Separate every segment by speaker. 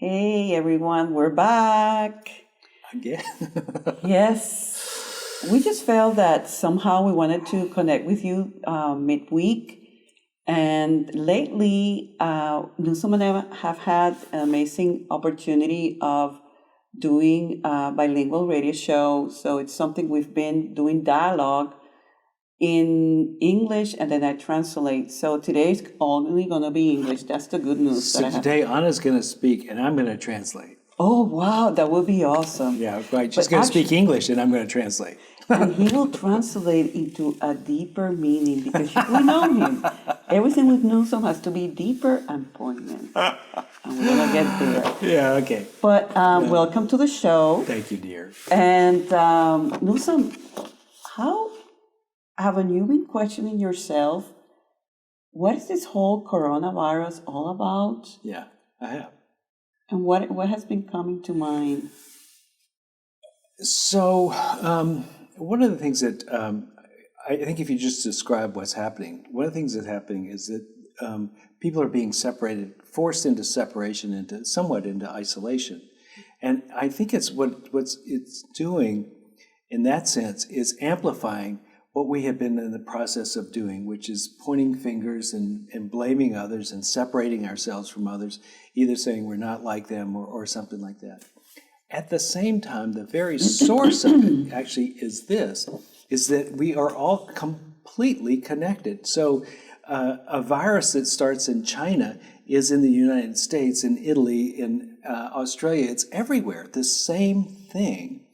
Speaker 1: Hey everyone, we're back.
Speaker 2: Again?
Speaker 1: Yes, we just felt that somehow we wanted to connect with you midweek. And lately, Neusom and I have had an amazing opportunity of doing a bilingual radio show. So it's something we've been doing dialogue in English and then I translate. So today's only going to be English. That's the good news that I
Speaker 2: So
Speaker 1: have.
Speaker 2: today Anna's going to speak and I'm going to translate.
Speaker 1: Oh, wow, that would be awesome.
Speaker 2: Yeah, right. She's
Speaker 1: But
Speaker 2: going to speak English and I'm going to translate.
Speaker 1: And he will translate into a deeper meaning because we know him. Everything with Newsom has to be deeper and poignant. And we're going to get there.
Speaker 2: Yeah, okay.
Speaker 1: But welcome to the show.
Speaker 2: Thank you, dear.
Speaker 1: And Newsom, how haven't you been questioning yourself? What is this whole coronavirus all about?
Speaker 2: Yeah, I have.
Speaker 1: And what has been coming to mind?
Speaker 2: So, one of the things that I think if you just describe what's happening, one of the things that's happening is that people are being separated, forced into separation, somewhat into isolation. And I think it's what's it's doing in that sense is amplifying what we have been in the process of doing, which is pointing fingers and blaming others and separating ourselves from others, either saying we're not like them or something like that. At the same time, the very source of it actually is that we are all completely connected. So a virus that starts in China is in the United States, in Italy, in Australia. It's everywhere. The same thing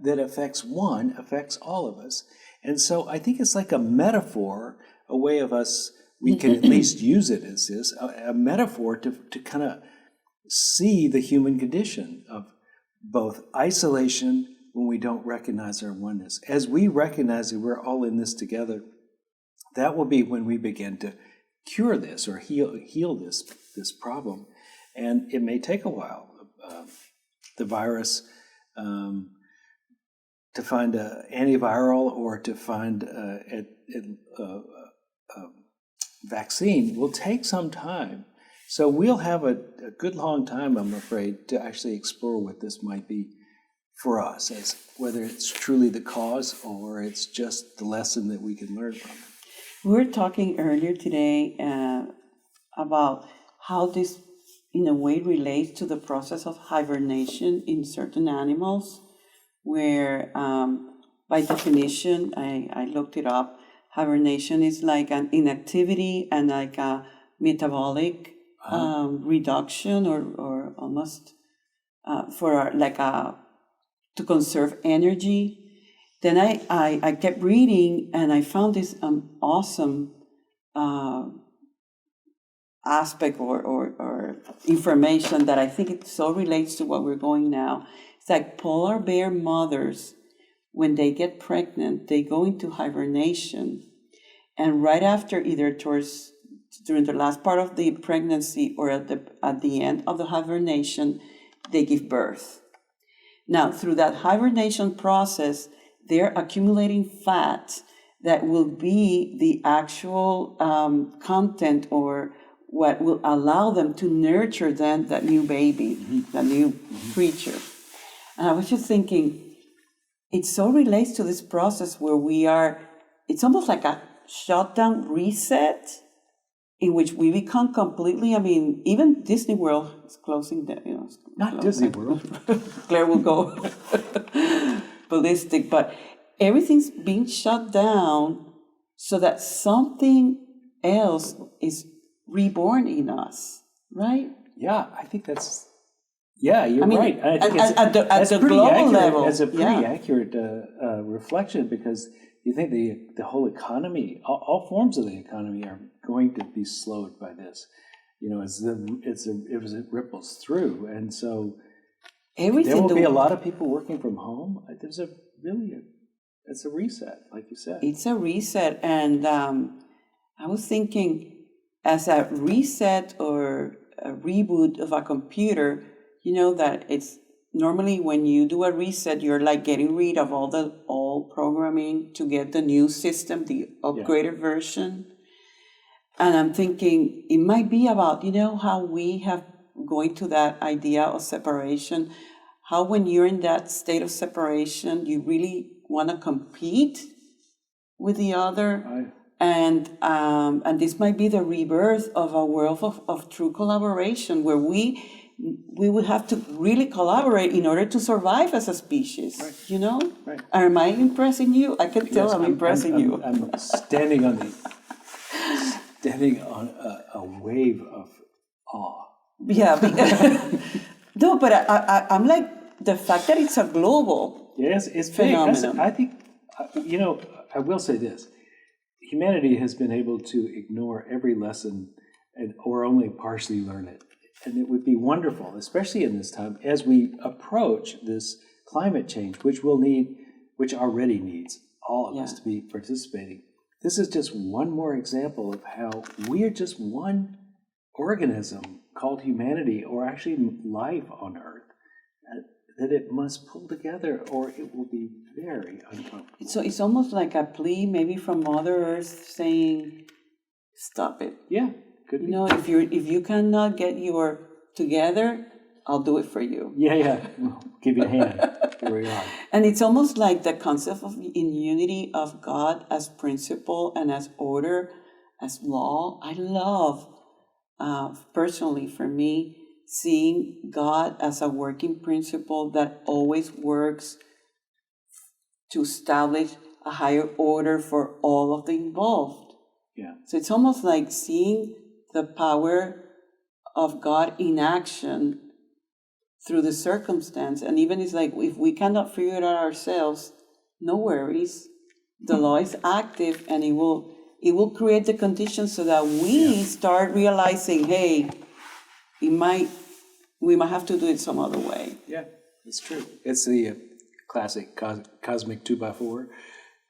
Speaker 2: that affects one affects all of us. And so I think it's like a metaphor, a way of us, we can at least use it as this, a metaphor to kind of see the human condition of both isolation when we don't recognize our oneness. As we recognize that we're all in this together, that will be when we begin to cure this or heal this problem. And it may take a while. The virus, to find an antiviral or to find a vaccine will take some time. So we'll have a good long time, I'm afraid, to actually explore what this might be for us, as whether it's truly the cause or it's just the lesson that we can learn from it.
Speaker 1: We were talking earlier today about how this, in a way, relates to the process of hibernation in certain animals, where, by definition, I looked it up, hibernation is like an inactivity and like a metabolic reduction or almost to conserve energy. Then I kept reading and I found this awesome aspect or information that I think it so relates to what we're going now. It's like polar bear mothers, when they get pregnant, they go into hibernation. And right after, either during the last part of the pregnancy or at the end of the hibernation, they give birth. Now, through that hibernation process, they're accumulating fat that will be the actual content or what will allow them to nurture then that new baby, that new creature. And I was just thinking, it so relates to this process where it's almost like a shutdown reset in which we become completely, even Disney World is closing down,
Speaker 2: Not Disney World.
Speaker 1: Claire will go ballistic, but everything's being shut down so that something else is reborn in us, right?
Speaker 2: Yeah, I think that's... Yeah, you're right. I think
Speaker 1: at the global level.
Speaker 2: That's a pretty accurate reflection, because you think the whole economy, all forms of the economy are going to be slowed by this, as it ripples through. And so there will be a lot of people working from home. It's a reset, like you said.
Speaker 1: It's a reset. And I was thinking, as a reset or a reboot of a computer, that it's normally when you do a reset, you're like getting rid of all the old programming to get the new system, the upgraded version. And I'm thinking it might be about, how we have going to that idea of separation, how when you're in that state of separation, you really want to compete with the other.
Speaker 2: Right.
Speaker 1: And this might be the rebirth of a world of true collaboration, where we would have to really collaborate in order to survive as a species.
Speaker 2: Right.
Speaker 1: You know?
Speaker 2: Right.
Speaker 1: Am I impressing you? I can tell
Speaker 2: Yes,
Speaker 1: I'm impressing you.
Speaker 2: I'm standing on a wave of awe.
Speaker 1: Yeah. No, but I'm like, the fact that it's a global
Speaker 2: Yes, it's big.
Speaker 1: phenomenon.
Speaker 2: I think, I will say this. Humanity has been able to ignore every lesson or only partially learn it. And it would be wonderful, especially in this time, as we approach this climate change, which already needs all of us to be participating. This is just one more example of how we are just one organism called humanity, or actually life on Earth, that it must pull together or it will be very uncomfortable.
Speaker 1: So it's almost like a plea maybe from Mother Earth saying, stop it.
Speaker 2: Yeah, could be.
Speaker 1: You know, if you cannot get your together, I'll do it for you.
Speaker 2: Yeah. Well, give you a hand. Here we are.
Speaker 1: And it's almost like the concept of in unity of God as principle and as order, as law. I love, personally for me, seeing God as a working principle that always works to establish a higher order for all of the involved.
Speaker 2: Yeah.
Speaker 1: So it's almost like seeing the power of God in action through the circumstance. And even it's like, if we cannot figure it out ourselves, no worries. The law is active, and it will create the conditions so that we start realizing, hey, we might have to do it some other way.
Speaker 2: Yeah, it's true. It's the classic cosmic 2x4,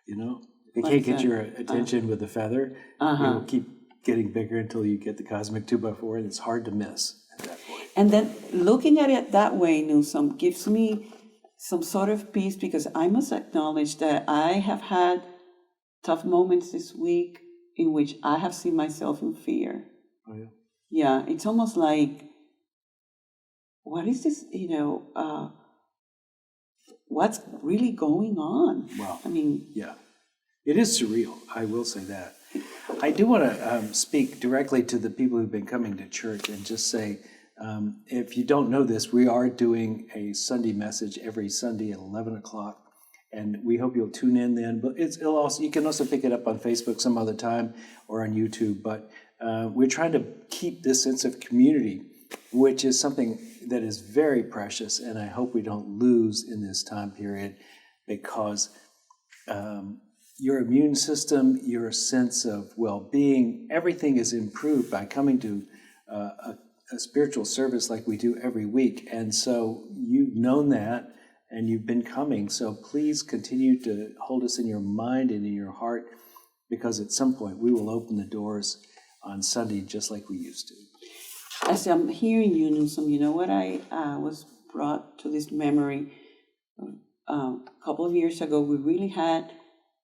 Speaker 2: you know? They can't get your attention with the feather. It will keep getting bigger until you get the cosmic 2x4, and it's hard to miss at that point.
Speaker 1: And then looking at it that way, Neusom, gives me some sort of peace, because I must acknowledge that I have had tough moments this week in which I have seen myself in fear.
Speaker 2: Oh, yeah.
Speaker 1: Yeah, it's almost like, what is this, what's really going on?
Speaker 2: Well,
Speaker 1: I mean,
Speaker 2: yeah, it is surreal. I will say that. I do want to speak directly to the people who've been coming to church and just say, if you don't know this, we are doing a Sunday message every Sunday at 11 o'clock. And we hope you'll tune in then. But you can also pick it up on Facebook some other time or on YouTube. But we're trying to keep this sense of community, which is something that is very precious, and I hope we don't lose in this time period, because your immune system, your sense of well-being, everything is improved by coming to a spiritual service like we do every week. And so you've known that, and you've been coming. So please continue to hold us in your mind and in your heart, because at some point we will open the doors on Sunday just like we used to.
Speaker 1: as I'm hearing you, Neusom, you know what I was brought to this memory. A couple of years ago, we really had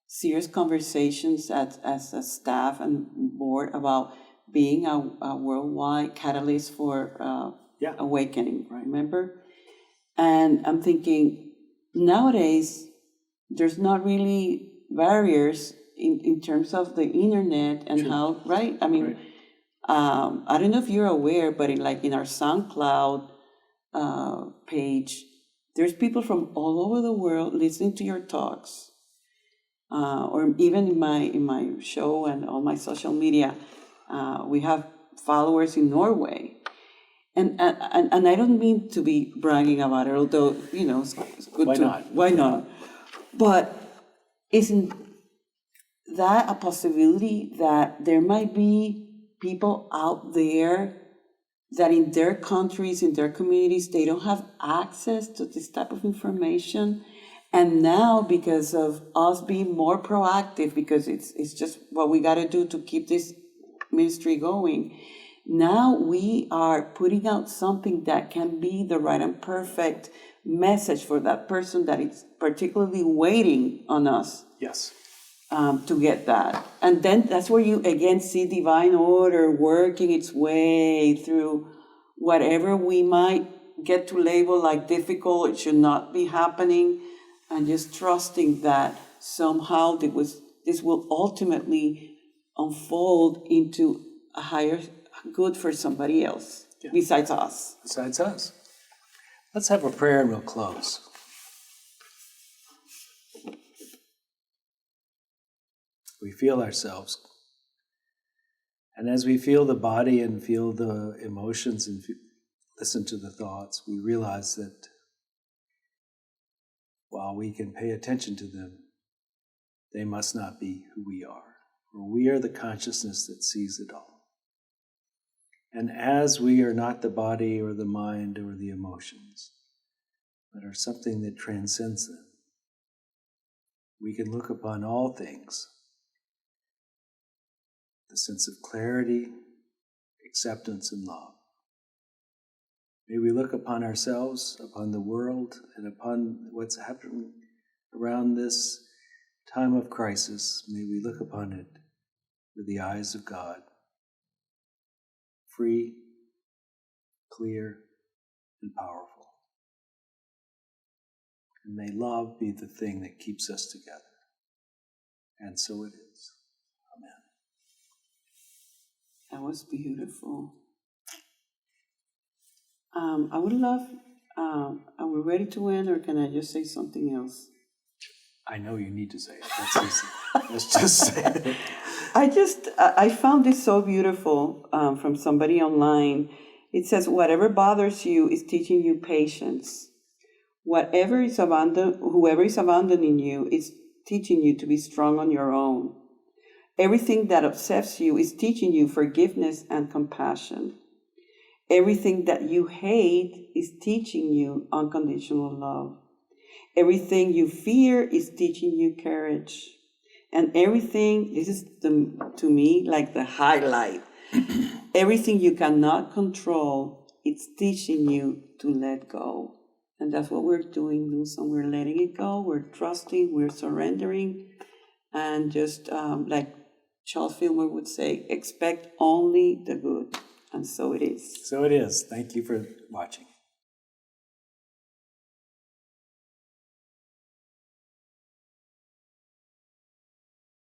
Speaker 1: serious conversations as a staff and board about being a worldwide catalyst for awakening,
Speaker 2: Right.
Speaker 1: remember? And I'm thinking, nowadays, there's not really barriers in terms of the internet and
Speaker 2: Sure.
Speaker 1: how, right? I mean,
Speaker 2: Right.
Speaker 1: I don't know if you're aware, but in our SoundCloud page, there's people from all over the world listening to your talks, or even in my show and on my social media, we have followers in Norway, and I don't mean to be bragging about it, although it's good. Why not? But isn't that a possibility that there might be people out there that in their countries, in their communities, they don't have access to this type of information? And now, because of us being more proactive, because it's just what we got to do to keep this ministry going, now we are putting out something that can be the right and perfect message for that person that is particularly waiting on us.
Speaker 2: Yes.
Speaker 1: To get that. And then that's where you again see divine order working its way through whatever we might get to label like difficult, it should not be happening, and just trusting that somehow this will ultimately unfold into a higher good for somebody else besides us.
Speaker 2: Besides us. Let's have a prayer and we'll close. We feel ourselves. And as we feel the body and feel the emotions and listen to the thoughts, we realize that while we can pay attention to them, they must not be who we are. For we are the consciousness that sees it all. And as we are not the body or the mind or the emotions, but are something that transcends them, we can look upon all things, the sense of clarity, acceptance, and love. May we look upon ourselves, upon the world, and upon what's happening around this time of crisis. May we look upon it with the eyes of God, free, clear, and powerful. And may love be the thing that keeps us together. And so it is. Amen.
Speaker 1: That was beautiful. I would love, are we ready to end, or can I just say something else?
Speaker 2: I know you need to say it. That's easy. Let's just say it.
Speaker 1: I found this so beautiful from somebody online. It says, whatever bothers you is teaching you patience. Whoever is abandoning you is teaching you to be strong on your own. Everything that upsets you is teaching you forgiveness and compassion. Everything that you hate is teaching you unconditional love. Everything you fear is teaching you courage. And everything, this is to me like the highlight, everything you cannot control, it's teaching you to let go. And that's what we're doing, Neusom. We're letting it go, we're trusting, we're surrendering, and just like Charles Fillmore would say, expect only the good. And so it is.
Speaker 2: So it is. Thank you for watching.